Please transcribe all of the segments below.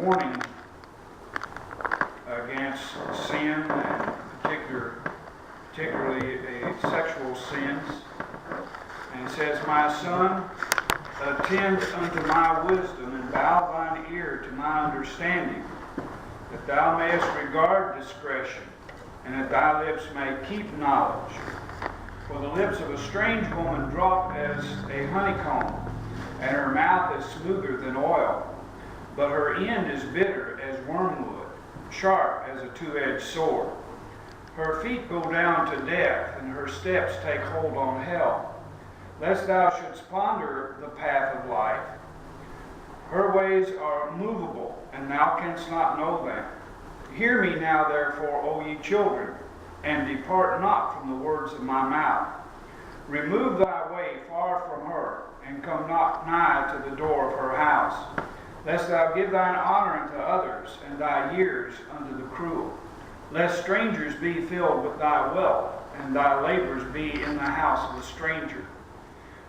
warning against sin, and particularly sexual sins. And it says, "My son, attend unto my wisdom, and bow thine ear to my understanding, that thou mayest regard discretion, and that thy lips may keep knowledge. For the lips of a strange woman drop as a honeycomb, and her mouth is smoother than oil. But her end is bitter as wormwood, sharp as a two-edged sword. Her feet go down to death, and her steps take hold on hell. Lest thou shouldst ponder the path of life. Her ways are movable, and thou canst not know them. Hear me now, therefore, O ye children, and depart not from the words of my mouth. Remove thy way far from her, and come not nigh to the door of her house. Lest thou give thine honor unto others, and thy years unto the cruel. Lest strangers be filled with thy wealth, and thy labors be in the house of a stranger.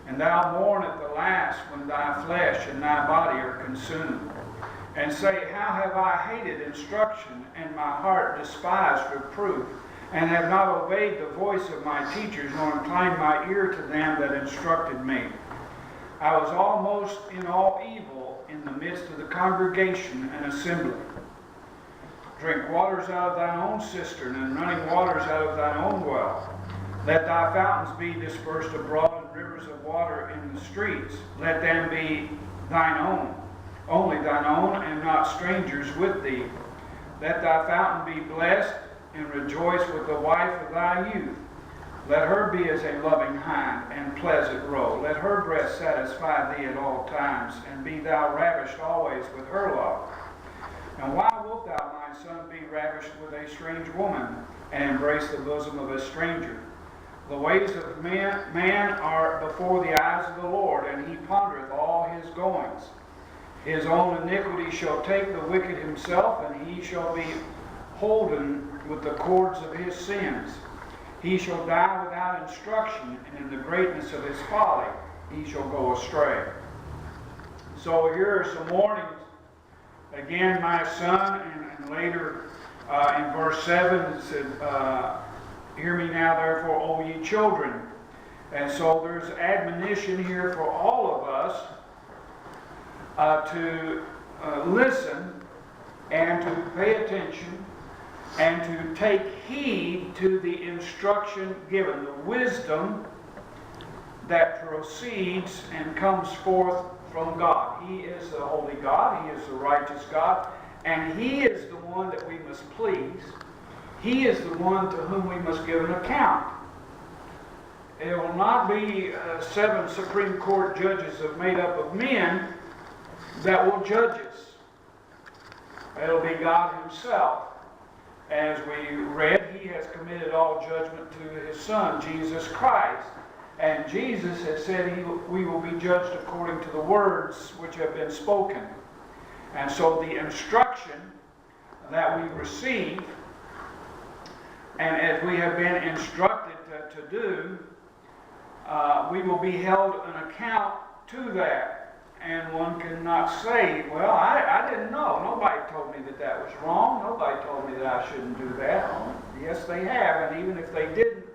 And thou mourn at the last when thy flesh and thy body are consumed. And say, How have I hated instruction, and my heart despised reproof, and have not obeyed the voice of my teachers, nor inclined my ear to them that instructed me. I was almost in all evil in the midst of the congregation and assembly. Drink waters out of thine own cistern, and running waters out of thine own well. Let thy fountains be dispersed abroad, and rivers of water in the streets. Let them be thine own, only thine own, and not strangers with thee. Let thy fountain be blessed, and rejoice with the wife of thy youth. Let her be as a loving hind, and pleasant roe. Let her breast satisfy thee at all times, and be thou ravished always with her love. And why wilt thou, my son, be ravished with a strange woman, and embrace the bosom of a stranger? The ways of man are before the eyes of the Lord, and he pondereth all his goings. His own iniquity shall take the wicked himself, and he shall be holden with the cords of his sins. He shall die without instruction, and in the greatness of his folly he shall go astray." So here are some warnings. Again, my son, and later in verse 7 it said, "Hear me now, therefore, O ye children." And so there's admonition here for all of us to listen and to pay attention and to take heed to the instruction given, the wisdom that proceeds and comes forth from God. He is the holy God. He is the righteous God. And He is the one that we must please. He is the one to whom we must give an account. It will not be 7 Supreme Court judges made up of men that will judge us. It'll be God Himself. As we read, He has committed all judgment to His Son, Jesus Christ. And Jesus has said we will be judged according to the words which have been spoken. And so the instruction that we receive, and as we have been instructed to do, we will be held an account to that. And one cannot say, well, I didn't know. Nobody told me that was wrong. Nobody told me that I shouldn't do that. Yes, they have. And even if they didn't,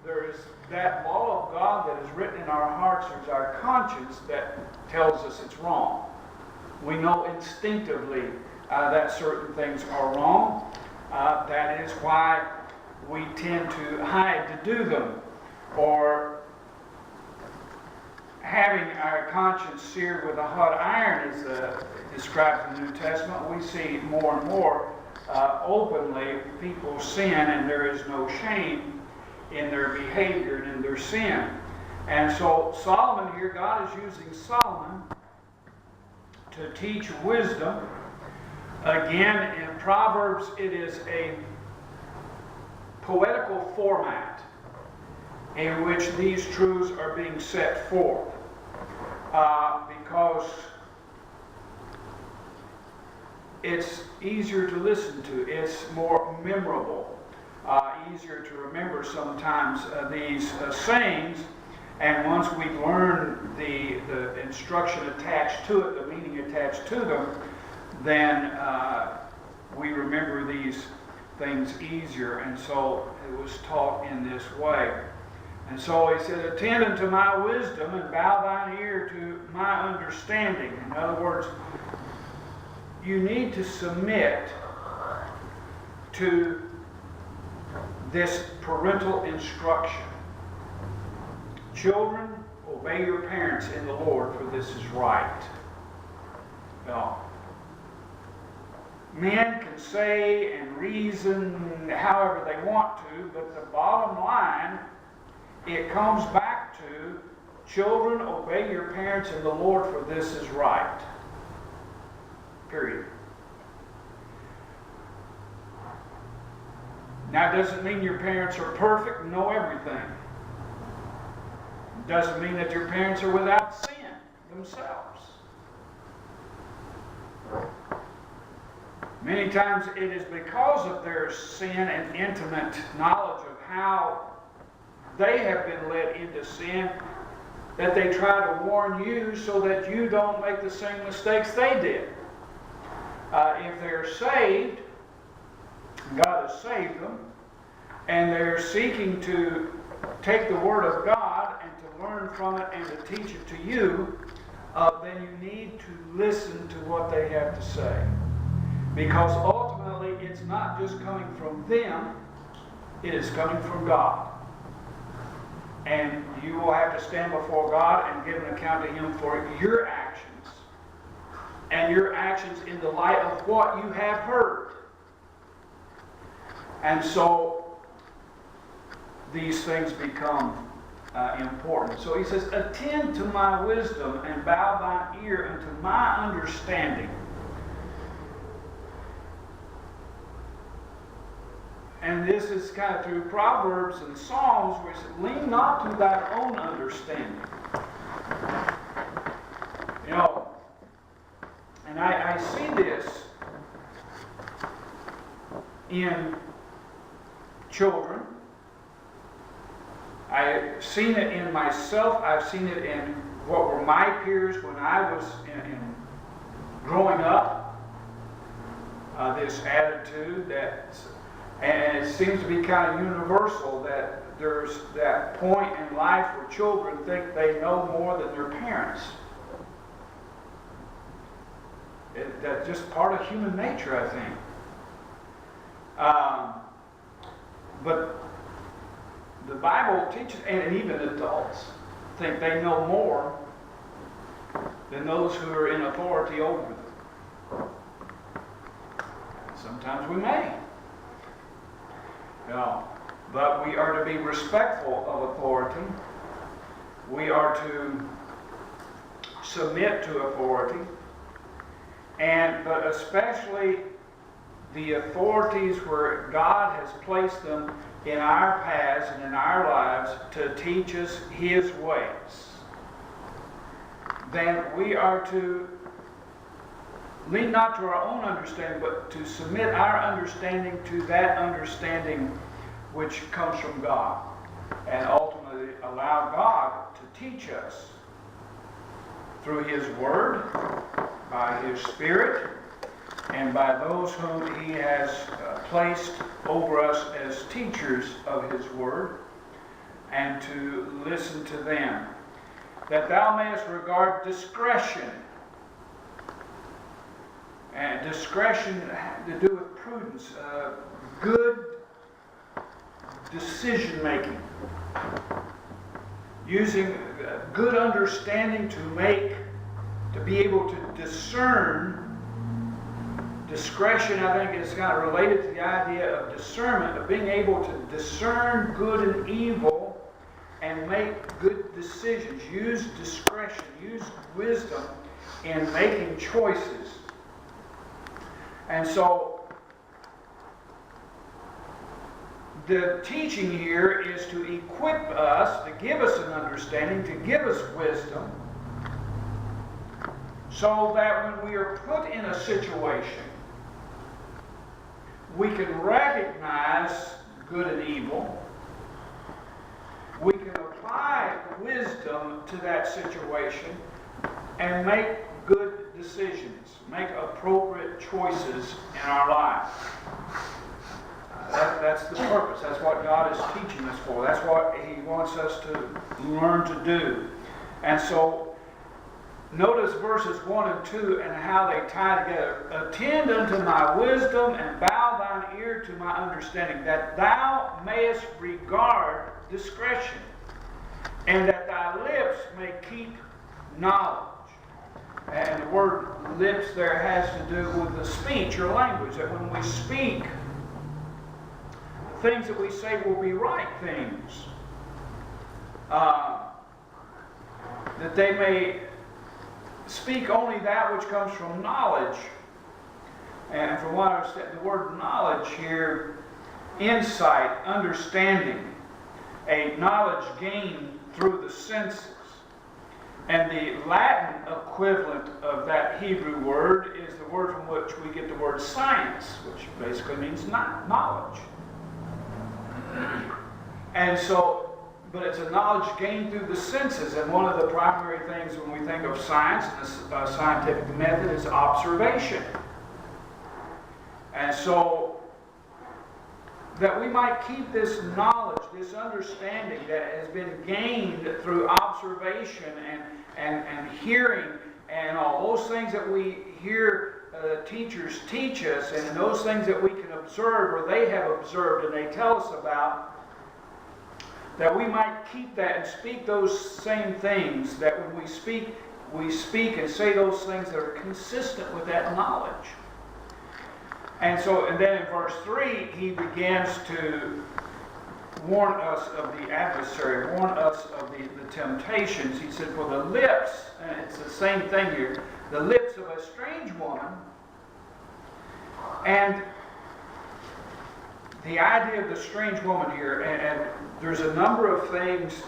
there is that law of God that is written in our hearts. There's our conscience that tells us it's wrong. We know instinctively that certain things are wrong. That is why we tend to hide to do them, or having our conscience seared with a hot iron, as described in the New Testament. We see more and more openly people sin, and there is no shame in their behavior and in their sin. And so Solomon here, God is using Solomon to teach wisdom. Again, in Proverbs, it is a poetical format in which these truths are being set forth. Because it's easier to listen to, it's more memorable, easier to remember sometimes these sayings, and once we learn the instruction attached to it, the meaning attached to them, then we remember these things easier. And so it was taught in this way. And so he said, attend unto my wisdom and bow thine ear to my understanding. In other words, you need to submit to this parental instruction. Children, obey your parents in the Lord, for this is right. Now, men can say and reason however they want to, but the bottom line, it comes back to, children, obey your parents in the Lord, for this is right. Period. Now, it doesn't mean your parents are perfect and know everything. It doesn't mean that your parents are without sin themselves. Many times it is because of their sin and intimate knowledge of how they have been led into sin that they try to warn you so that you don't make the same mistakes they did. If they're saved, God has saved them, and they're seeking to take the Word of God and to learn from it and to teach it to you, then you need to listen to what they have to say. Because ultimately, it's not just coming from them, it is coming from God. And you will have to stand before God and give an account to Him for your actions. And your actions in the light of what you have heard. And so, these things become important. So he says, attend to my wisdom and bow thine ear unto my understanding. And this is kind of through Proverbs and Psalms where he says, lean not to thy own understanding. You know, and I see this in children. I've seen it in myself. I've seen it in what were my peers when I was in growing up. This attitude that, and it seems to be kind of universal, that there's that point in life where children think they know more than their parents. That's just part of human nature, I think. But the Bible teaches, and even adults think they know more than those who are in authority over them. Sometimes we may. But we are to be respectful of authority. We are to submit to authority. But especially the authorities where God has placed them in our paths and in our lives to teach us His ways. Then we are to lean not to our own understanding, but to submit our understanding to that understanding which comes from God. And ultimately allow God to teach us through His Word, by His Spirit, and by those whom He has placed over us as teachers of His Word, and to listen to them. That thou mayest regard discretion. And discretion to do with prudence, good decision making, using good understanding to be able to discern. Discretion, I think, is kind of related to the idea of discernment, of being able to discern good and evil and make good decisions. Use discretion, use wisdom in making choices. And so, the teaching here is to equip us, to give us an understanding, to give us wisdom, so that when we are put in a situation, we can recognize good and evil. We can apply wisdom to that situation and make good decisions, make appropriate choices in our life. That's the purpose. That's what God is teaching us for. That's what He wants us to learn to do. And so, notice verses 1 and 2 and how they tie together. Attend unto my wisdom and bow thine ear to my understanding, that thou mayest regard discretion, and that thy lips may keep knowledge. And the word lips there has to do with the speech or language, that when we speak, the things that we say will be right things. That they may speak only that which comes from knowledge. And from what I understand, the word knowledge here, insight, understanding, a knowledge gained through the senses. And the Latin equivalent of that Hebrew word is the word from which we get the word science, which basically means knowledge. And so, but it's a knowledge gained through the senses. And one of the primary things when we think of science and the scientific method is observation. And so, that we might keep this knowledge, this understanding that has been gained through observation and hearing and all those things that we hear teachers teach us, and those things that we can observe or they have observed and they tell us about, that we might keep that and speak those same things, that when we speak and say those things that are consistent with that knowledge. And so, and then in verse 3, he begins to warn us of the adversary, warn us of the temptations. He said, for the lips, and it's the same thing here, the lips of a strange woman, and the idea of the strange woman here, and there's a number of things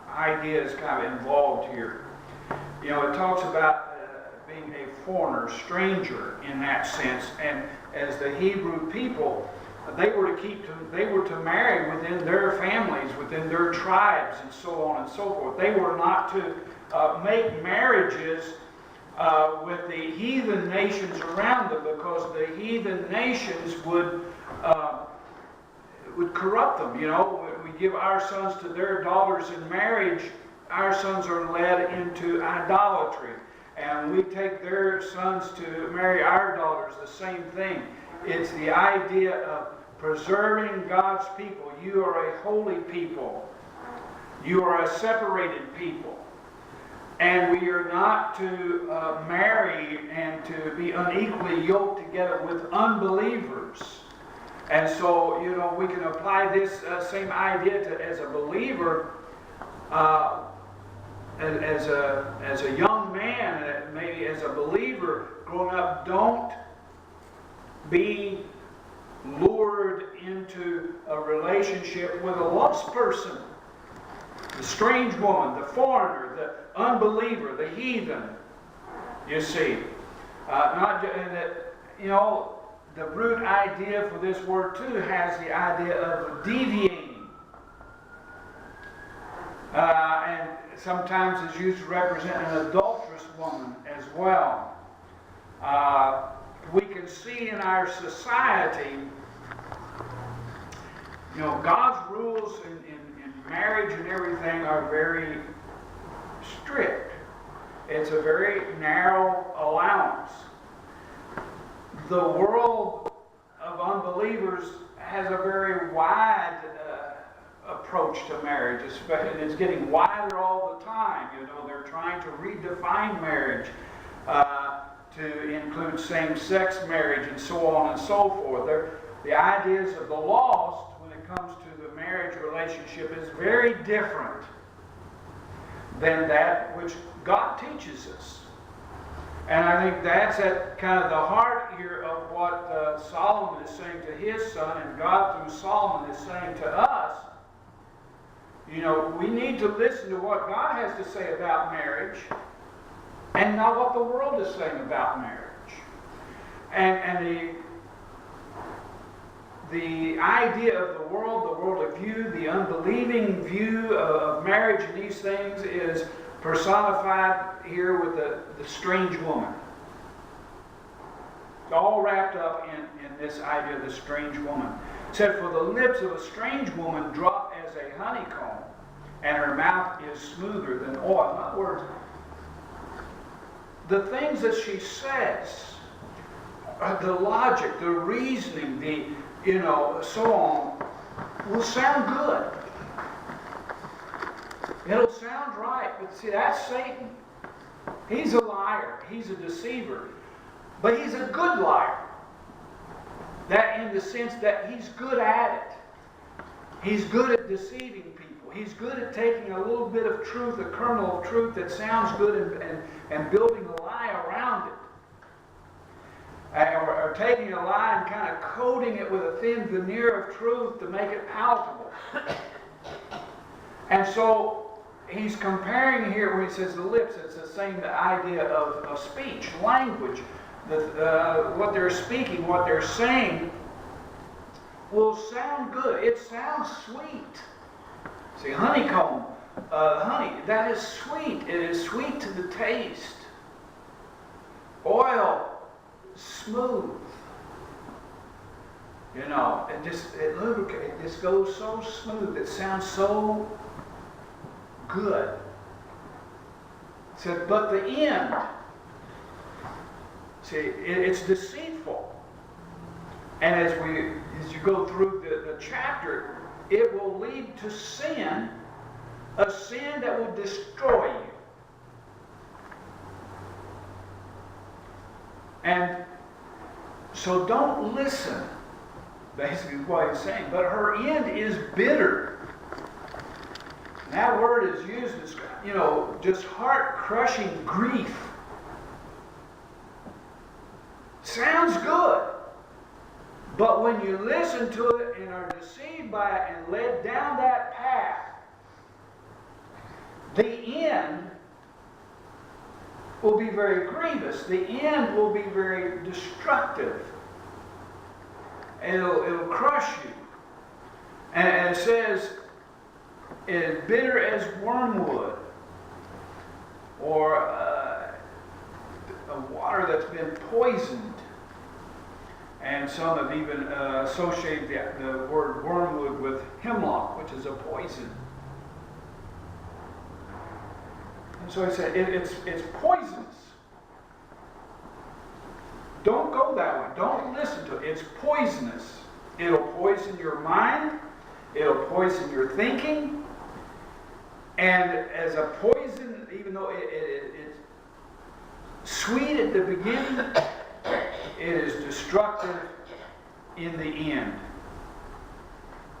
ideas kind of involved here. You know, it talks about being a foreigner, stranger in that sense, and as the Hebrew people, they were to marry within their families, within their tribes, and so on and so forth. They were not to make marriages with the heathen nations around them, because the heathen nations would corrupt them. You know, we give our sons to their daughters in marriage, our sons are led into idolatry. And we take their sons to marry our daughters, the same thing. It's the idea of preserving God's people. You are a holy people. You are a separated people. And we are not to marry and to be unequally yoked together with unbelievers. And so, you know, we can apply this same idea to, as a believer, as a young man, maybe as a believer growing up, don't be lured into a relationship with a lost person, the strange woman, the foreigner, the unbeliever, the heathen. You see, you know, the root idea for this word too has the idea of deviating. And sometimes is used to represent an adulterous woman as well. We can see in our society, you know, God's rules in marriage and everything are very strict. It's a very narrow allowance. The world of unbelievers has a very wide approach to marriage, especially, and it's getting wider all the time. You know, they're trying to redefine marriage to include same-sex marriage and so on and so forth. The ideas of the lost when it comes to the marriage relationship is very different than that which God teaches us. And I think that's at kind of the heart here of what Solomon is saying to his son, and God through Solomon is saying to us. You know, we need to listen to what God has to say about marriage and not what the world is saying about marriage. And the idea of the world view, the unbelieving view of marriage and these things is personified here with the strange woman. It's all wrapped up in this idea of the strange woman. It said, for the lips of a strange woman drop as a honeycomb, and her mouth is smoother than oil. In other words, the things that she says, the logic, the reasoning, so on, will sound good. It'll sound right. But see, that's Satan. He's a liar. He's a deceiver. But he's a good liar. That in the sense that he's good at it. He's good at deceiving people. He's good at taking a little bit of truth, a kernel of truth that sounds good and building a lie around it. Or taking a lie and kind of coating it with a thin veneer of truth to make it palatable. And so he's comparing here when he says the lips, it's the same idea of speech, language. What they're speaking, what they're saying will sound good. It sounds sweet. See, honeycomb, honey, that is sweet. It is sweet to the taste. Oil, smooth. It lubricates. It just goes so smooth. It sounds so good. It said, but the end, see, it's deceitful. And as you go through the chapter, it will lead to sin, a sin that will destroy you. And so don't listen, basically is what he's saying. But her end is bitter. And that word is used as, just heart-crushing grief. Sounds good. But when you listen to it and are deceived by it and led down that path, the end will be very grievous. The end will be very destructive. It'll crush you. And it says, as bitter as wormwood, or a water that's been poisoned. And some have even associated the word wormwood with hemlock, which is a poison. And so he said, it's poisonous. Don't go that way. Don't listen to it. It's poisonous. It'll poison your mind. It'll poison your thinking. And as a poison, even though it's sweet at the beginning, it is destructive in the end.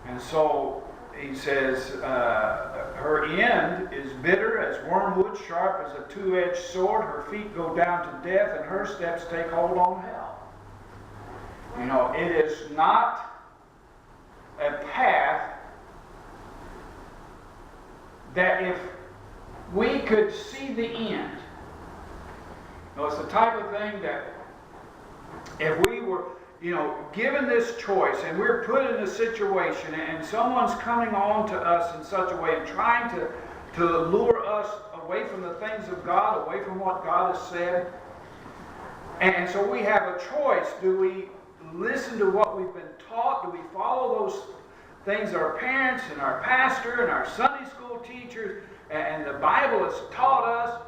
And so he says, her end is bitter as wormwood, sharp as a two-edged sword. Her feet go down to death, and her steps take hold on hell. It is not a path that if we could see the end, it's the type of thing that if we were, given this choice and we're put in a situation and someone's coming on to us in such a way and trying to lure us away from the things of God, away from what God has said, and so we have a choice. Do we listen to what we've been taught? Do we follow those things our parents and our pastor and our Sunday school teachers and the Bible has taught us?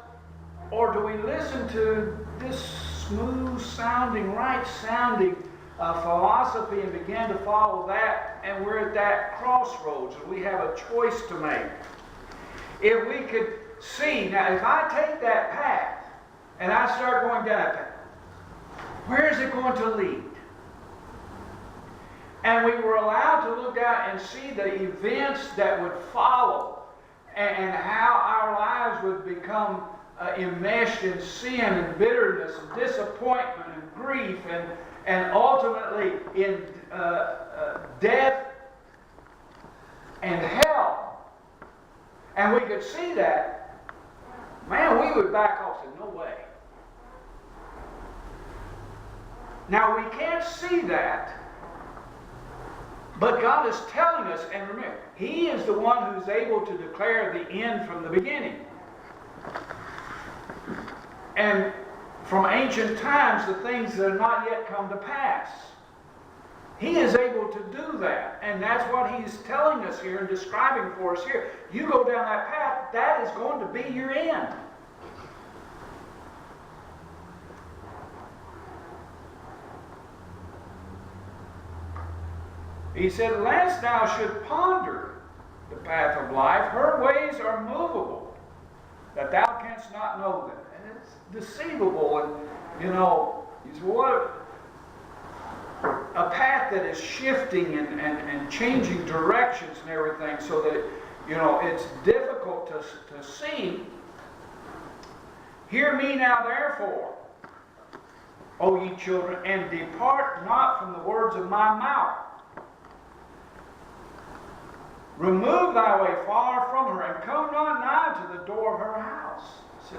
Or do we listen to this smooth-sounding, right-sounding philosophy and begin to follow that, and we're at that crossroads and we have a choice to make? If we could see, now if I take that path and I start going down that path, where is it going to lead? And we were allowed to look out and see the events that would follow and how our lives would become enmeshed in sin and bitterness and disappointment and grief and ultimately in death and hell. And we could see that, man, we would back off and say, no way. Now we can't see that, but God is telling us, and remember, He is the one who's able to declare the end from the beginning. And from ancient times, the things that have not yet come to pass. He is able to do that. And that's what he's telling us here and describing for us here. You go down that path, that is going to be your end. He said, lest thou should ponder the path of life, her ways are movable, that thou canst not know them. And it's deceivable. And, you say, what? A path that is shifting and changing directions and everything, so that, it's difficult to see. Hear me now, therefore, O ye children, and depart not from the words of my mouth. Remove thy way far from her, and come not nigh to the door of her house. See,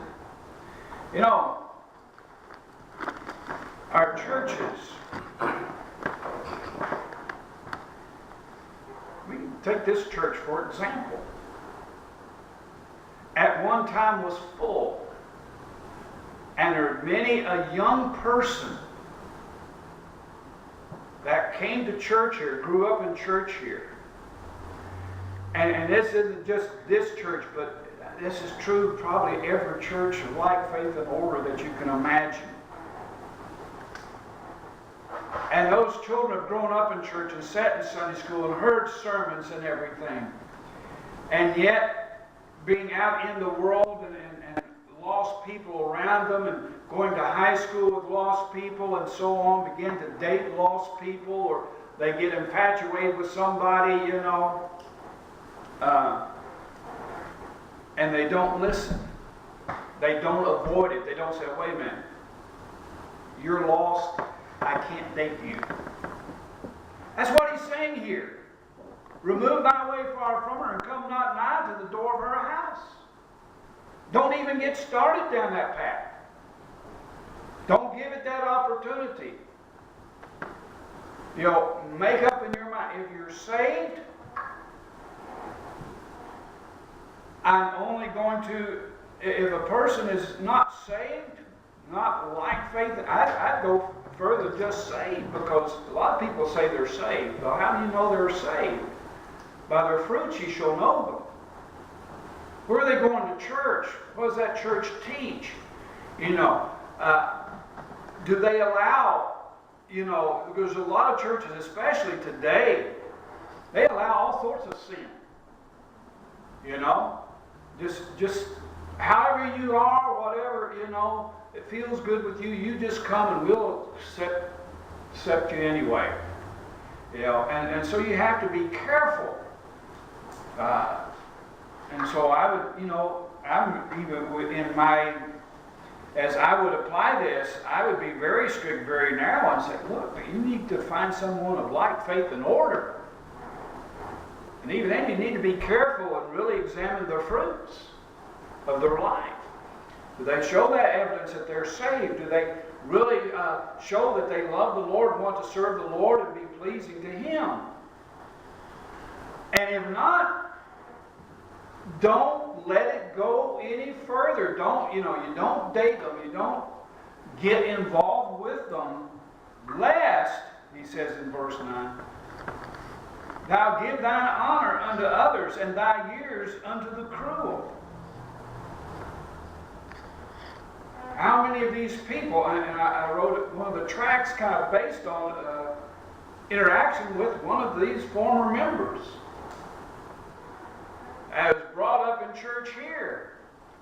our churches, we can take this church for example. At one time was full, and there are many a young person that came to church here, grew up in church here. And this isn't just this church, but this is true probably every church of like faith and order that you can imagine. And those children have grown up in church and sat in Sunday school and heard sermons and everything. And yet, being out in the world and lost people around them, and going to high school with lost people and so on, begin to date lost people, or they get infatuated with somebody, and they don't listen. They don't avoid it. They don't say, wait a minute, you're lost, I can't date you. That's what he's saying here. Remove thy way far from her, and come not nigh to the door of her house. Don't even get started down that path. Don't give it that opportunity. Make up in your mind, if you're saved, I'm only going to, if a person is not saved, not like faith, I'd go further, just saved, because a lot of people say they're saved. Well, how do you know they're saved? By their fruits ye shall know them. Where are they going to church? What does that church teach? Do they allow, there's a lot of churches, especially today, they allow all sorts of sin. Just however you are, whatever, it feels good with you, you just come and we'll accept you anyway. And so you have to be careful. And so I would, I'm even in my, as I would apply this, I would be very strict, very narrow, and say, look, you need to find someone of like faith and order. And even then, you need to be careful and really examine the fruits of their life. Do they show that evidence that they're saved? Do they really show that they love the Lord and want to serve the Lord and be pleasing to Him? And if not, don't let it go any further. You don't date them. You don't get involved with them, lest, he says in verse 9, thou give thine honor unto others, and thy years unto the cruel. How many of these people, and I wrote one of the tracts kind of based on interaction with one of these former members. I was brought up in church here,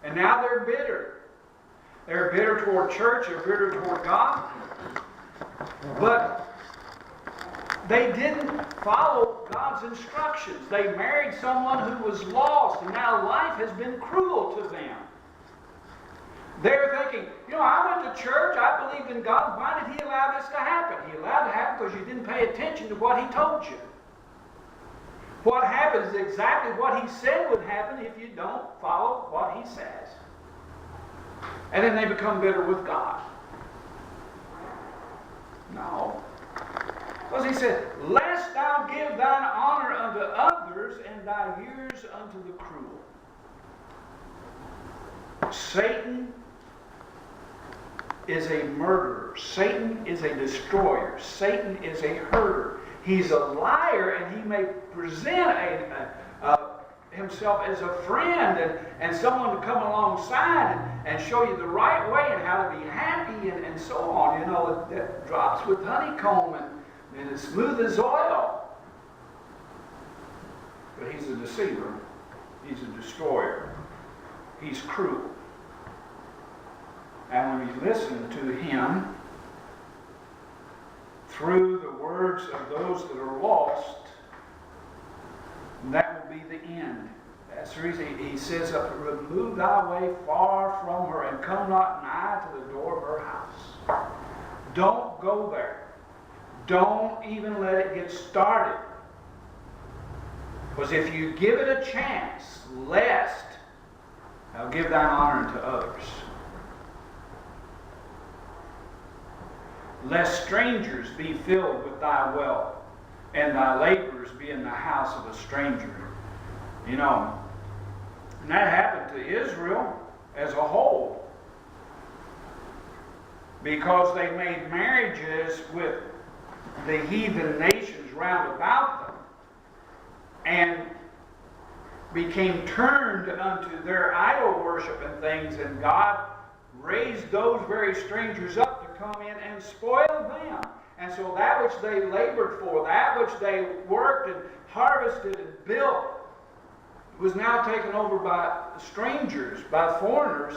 and now they're bitter. They're bitter toward church, they're bitter toward God. But they didn't follow God's instructions. They married someone who was lost, and now life has been cruel to them. They're thinking, I went to church, I believed in God, why did He allow this to happen? He allowed it to happen because you didn't pay attention to what He told you. What happens is exactly what He said would happen if you don't follow what He says. And then they become bitter with God. No. Because He said, lest thou give thine honor unto others, and thy years unto the cruel. Satan is a murderer. Satan is a destroyer. Satan is a herder. He's a liar, and he may present himself as a friend and someone to come alongside and show you the right way and how to be happy and so on. You know, that drops with honeycomb and as smooth as oil. But he's a deceiver. He's a destroyer. He's cruel. And when you listen to him through the words of those that are lost, that will be the end. That's the reason he says, remove thy way far from her, and come not nigh to the door of her house. Don't go there. Don't even let it get started. Because if you give it a chance, lest thou give thine honor unto others. Lest strangers be filled with thy wealth, and thy laborers be in the house of a stranger. You know, and that happened to Israel as a whole. Because they made marriages with the heathen nations round about them, and became turned unto their idol worship and things, and God raised those very strangers up to come in and spoil them. And so that which they labored for, that which they worked and harvested and built, was now taken over by strangers, by foreigners,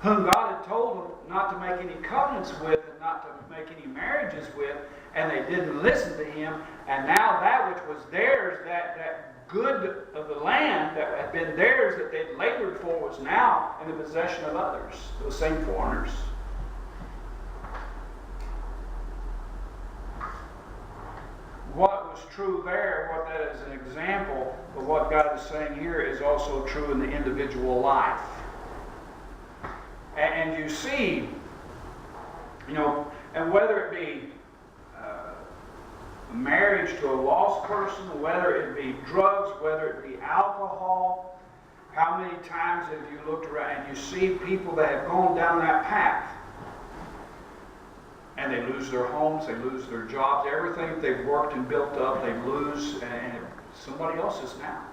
whom God had told them not to make any covenants with and not to make any marriages with, and they didn't listen to him. And now that which was theirs, that good of the land that had been theirs, that they'd labored for, was now in the possession of others, those same foreigners. What was true there, what that is an example of what God is saying here, is also true in the individual life. And you see, you know, and whether it be marriage to a lost person, whether it be drugs, whether it be alcohol, how many times have you looked around and you see people that have gone down that path, and they lose their homes, they lose their jobs, everything that they've worked and built up, they lose, and somebody else's now.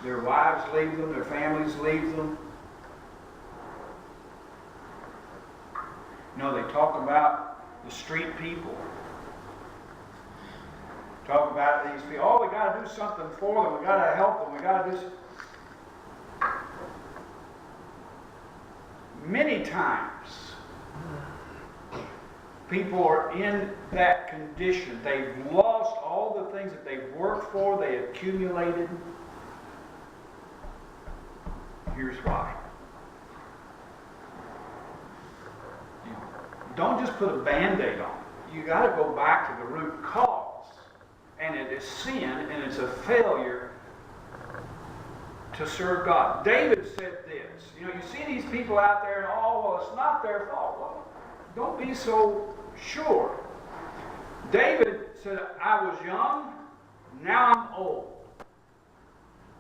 Their wives leave them, their families leave them. You know, they talk about the street people. Talk about these people. Oh, we got to do something for them. We got to help them. We got to do something. Many times, people are in that condition. They've lost all the things that they've worked for, they accumulated. Here's why. You don't just put a Band-Aid on it. You got to go back to the root cause. And it is sin, and it's a failure to serve God. David said this. You know, you see these people out there, and well, it's not their fault. Well, don't be so sure. David said, I was young, now I'm old.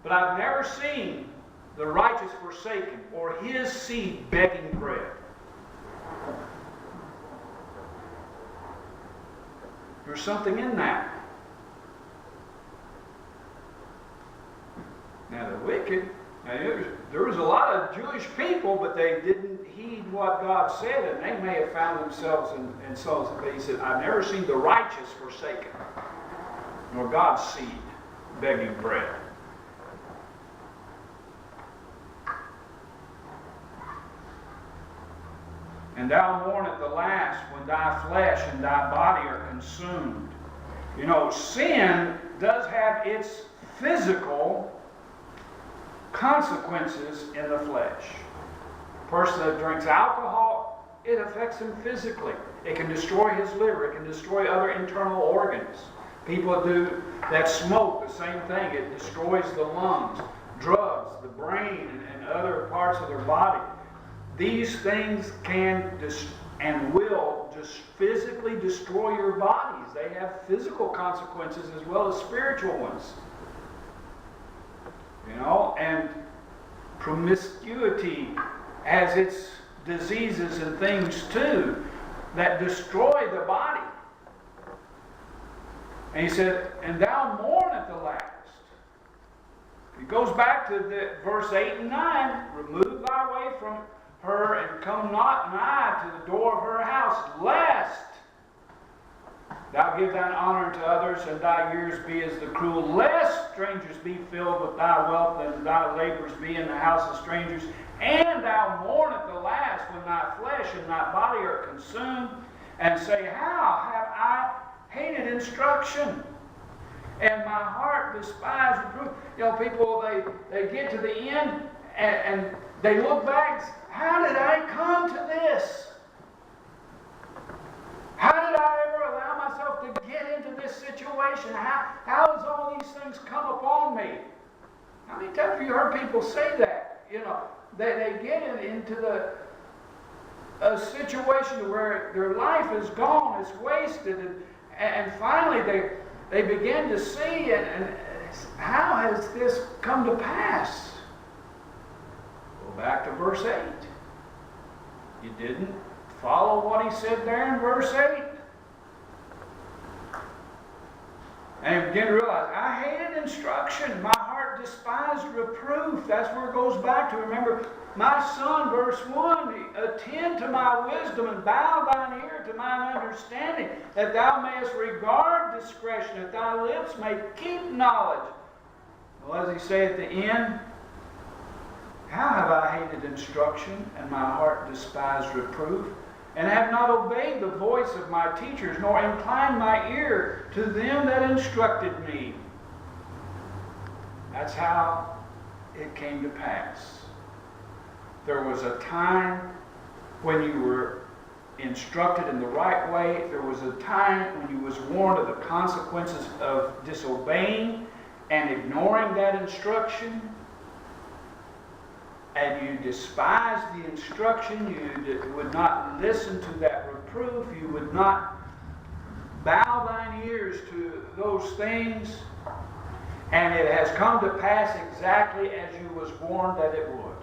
But I've never seen the righteous forsaken, or his seed begging bread. There's something in that. Now the wicked, there was a lot of Jewish people, but they didn't heed what God said, and they may have found themselves in souls. But he said, I've never seen the righteous forsaken, nor God's seed begging bread. And thou mourn at the last when thy flesh and thy body are consumed. You know, sin does have its physical consequences in the flesh. A person that drinks alcohol, it affects him physically. It can destroy his liver. It can destroy other internal organs. People that smoke, the same thing. It destroys the lungs. Drugs, the brain, and other parts of their body. These things can and will just physically destroy your bodies. They have physical consequences as well as spiritual ones. You know, and Promiscuity has its diseases and things too that destroy the body. And he said, and thou mourn at the last. He goes back to verse 8 and 9. Remove thy way from her, and come not nigh to the door of her house, lest thou give thine honor to others, and thy years be as the cruel, lest strangers be filled with thy wealth, and thy labors be in the house of strangers, and thou mourn at the last when thy flesh and thy body are consumed, and say, how have I hated instruction, and my heart despised reproof. You know, people, they get to the end, and they look back, how did I come to this? How did I ever allow myself to get into this situation? How has all these things come upon me? How many times have you heard people say that? You know, they get into a situation where their life is gone, it's wasted, and finally they begin to see, and how has this come to pass? Go back to verse 8. You didn't follow what he said there in verse 8? And you begin to realize, I hated instruction. My heart despised reproof. That's where it goes back to. Remember, my son, verse 1, attend to my wisdom and bow thine ear to mine understanding, that thou mayest regard discretion, that thy lips may keep knowledge. Well, as he say at the end, how have I hated instruction, and my heart despised reproof, and have not obeyed the voice of my teachers, nor inclined my ear to them that instructed me. That's how it came to pass. There was a time when you were instructed in the right way. There was a time when you was warned of the consequences of disobeying and ignoring that instruction. And you despised the instruction. You would not listen to that reproof. You would not bow thine ears to those things. And it has come to pass exactly as you was warned that it would.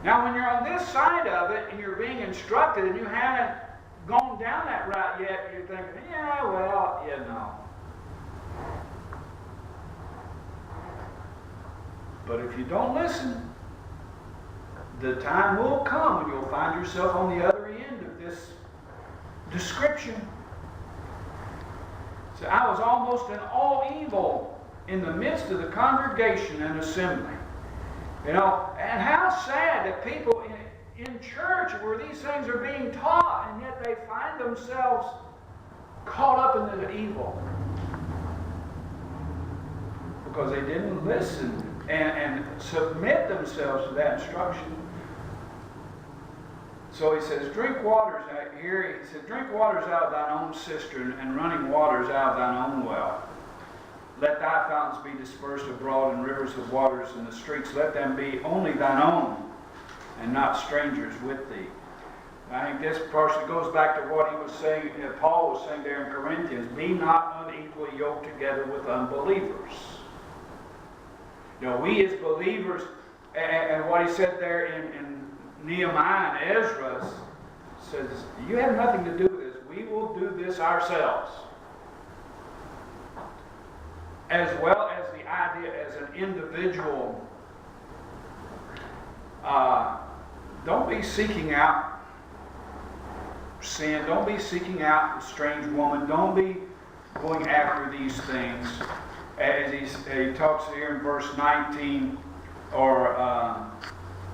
Now, when you're on this side of it and you're being instructed and you haven't gone down that route yet, you're thinking, yeah, well, you know. But if you don't listen, the time will come when you'll find yourself on the other end of this description. So I was almost in all evil in the midst of the congregation and assembly. You know, and how sad that people in church where these things are being taught, and yet they find themselves caught up in the evil. Because they didn't listen and submit themselves to that instruction. So he says, drink waters out here. He said, drink waters out of thine own cistern, and running waters out of thine own well. Let thy fountains be dispersed abroad, and rivers of waters in the streets. Let them be only thine own, and not strangers with thee. I think this partially goes back to what he was saying, Paul was saying there in Corinthians, be not unequally yoked together with unbelievers. You know, we as believers, and what he said there in Nehemiah and Ezra, says, you have nothing to do with this. We will do this ourselves. As well as the idea as an individual, don't be seeking out sin. Don't be seeking out a strange woman. Don't be going after these things. As he talks here in verse 19 or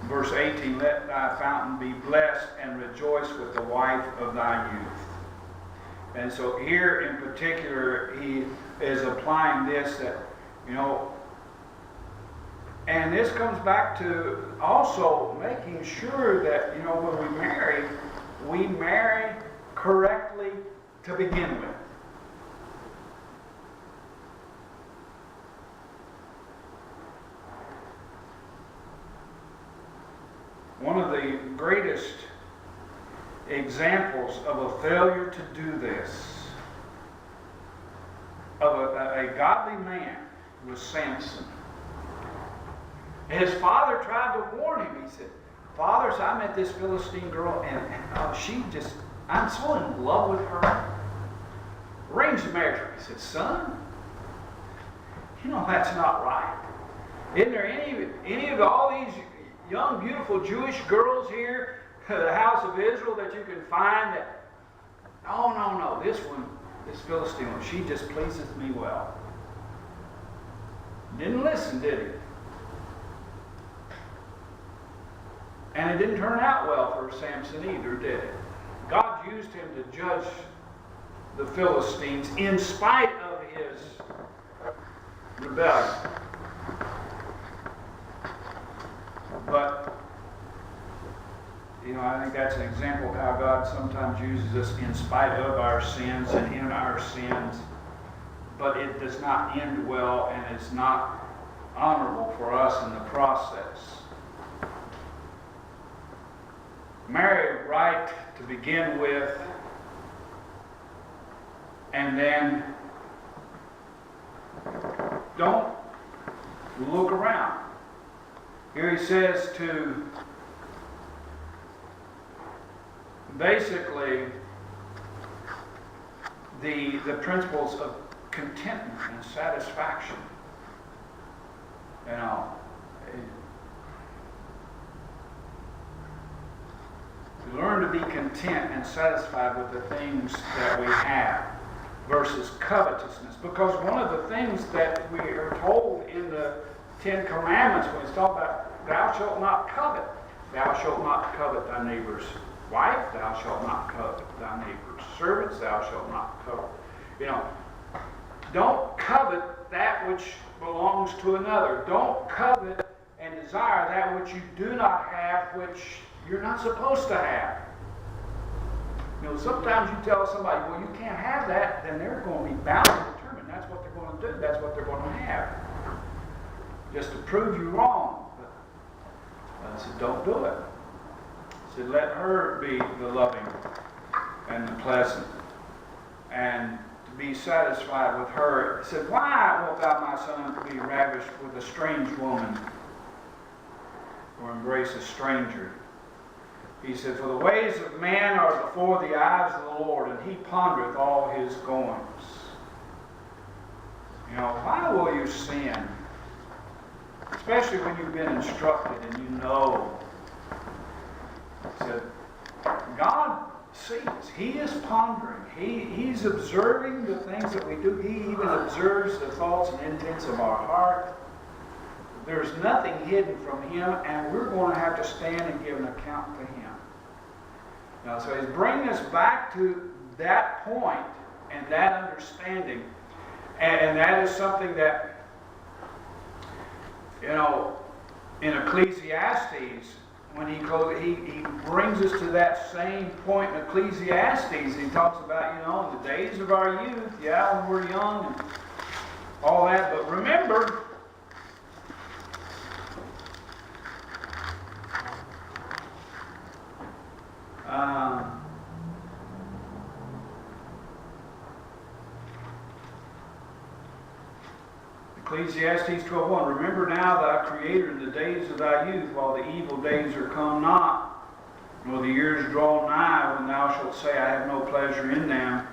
verse 18, let thy fountain be blessed, and rejoice with the wife of thy youth. And so here in particular, he is applying this that, you know, and this comes back to also making sure that, you know, when we marry correctly to begin with. One of the greatest examples of a failure to do this, of a godly man, was Samson. And his father tried to warn him. He said, Father, so I met this Philistine girl, and I'm so in love with her. Arrange the marriage. He said, son, that's not right. Isn't there any of all these young, beautiful Jewish girls here, the house of Israel, that you can find that, no, this one, this Philistine one, she just pleaseth me well. Didn't listen, did he? And it didn't turn out well for Samson either, did it? God used him to judge the Philistines in spite of his rebellion. But, I think that's an example of how God sometimes uses us in spite of our sins and in our sins. But it does not end well, and it's not honorable for us in the process. Marry right to begin with, and then don't look around. Here he says to basically the principles of contentment and satisfaction. To learn to be content and satisfied with the things that we have versus covetousness. Because one of the things that we are told in the Ten Commandments, when it's talking about thou shalt not covet, thou shalt not covet thy neighbor's wife, thou shalt not covet thy neighbor's servants, thou shalt not covet. Don't covet that which belongs to another. Don't covet and desire that which you do not have, which you're not supposed to have. Sometimes you tell somebody, well, you can't have that, then they're going to be bound and determined. That's what they're going to do. That's what they're going to have. Just to prove you wrong. But I said, don't do it. I said, let her be the loving and the pleasant. And to be satisfied with her. He said, why wilt thou, my son, be ravished with a strange woman, or embrace a stranger? He said, for the ways of man are before the eyes of the Lord, and he pondereth all his goings. Why will you sin? Especially when you've been instructed and you know. He said, God sees. He is pondering. He's observing the things that we do. He even observes the thoughts and intents of our heart. There's nothing hidden from him, and we're going to have to stand and give an account to him. So he's bringing us back to that point and that understanding. And that is something that, in Ecclesiastes, when he brings us to that same point in Ecclesiastes. He talks about, in the days of our youth, when we're young and all that. But remember, Ecclesiastes 12:1, remember now thy Creator in the days of thy youth, while the evil days are come not, nor the years draw nigh, when thou shalt say, I have no pleasure in them.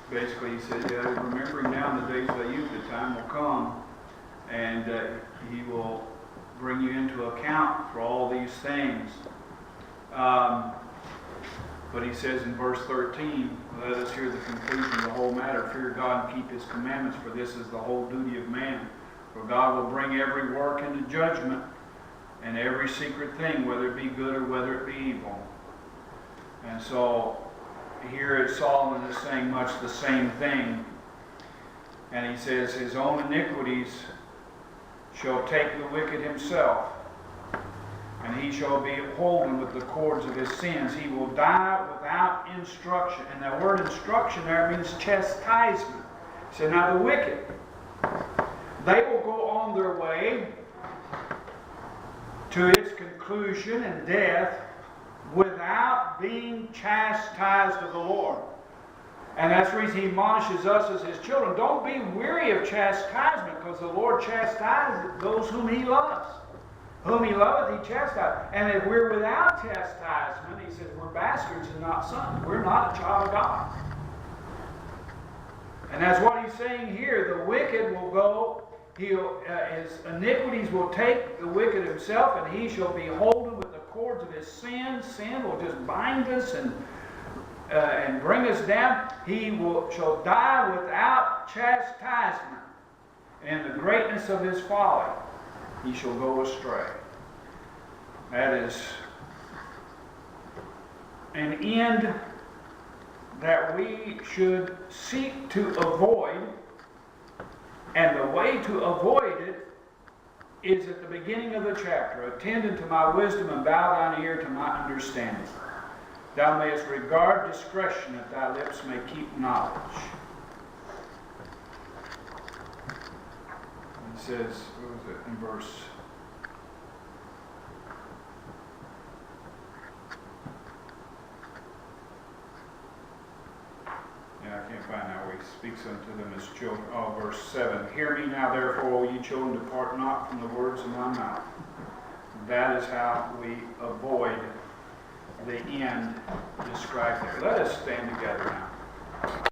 Where is basically, he said, remembering now in the days of thy youth, the time will come, and he will bring you into account for all these things. But he says in verse 13, let us hear the conclusion of the whole matter. Fear God and keep his commandments, for this is the whole duty of man. For God will bring every work into judgment, and every secret thing, whether it be good or whether it be evil. And so here Solomon is saying much the same thing. And he says, his own iniquities shall take the wicked himself, and he shall be holden with the cords of his sins. He will die without instruction. And that word instruction there means chastisement. He said, now the wicked, they will go on their way to its conclusion and death without being chastised of the Lord. And that's the reason he admonishes us as his children. Don't be weary of chastisement, because the Lord chastises those whom he loves. Whom he loveth, he chastises. And if we're without chastisement, he says we're bastards and not sons. We're not a child of God. And that's what he's saying here. The wicked will go, his iniquities will take the wicked himself, and he shall be holden with the cords of his sin. Sin will just bind us and bring us down. He shall die without chastisement. And in the greatness of his folly, he shall go astray. That is an end that we should seek to avoid. And the way to avoid it is at the beginning of the chapter. Attend unto my wisdom and bow thine ear to my understanding. Thou mayest regard discretion, that thy lips may keep knowledge. It says, what was it, in verse... Yeah, I can't find out where he speaks unto them as children. Oh, verse 7. Hear me now, therefore, O ye children, depart not from the words of my mouth. That is how we avoid the end described there. Let us stand together now.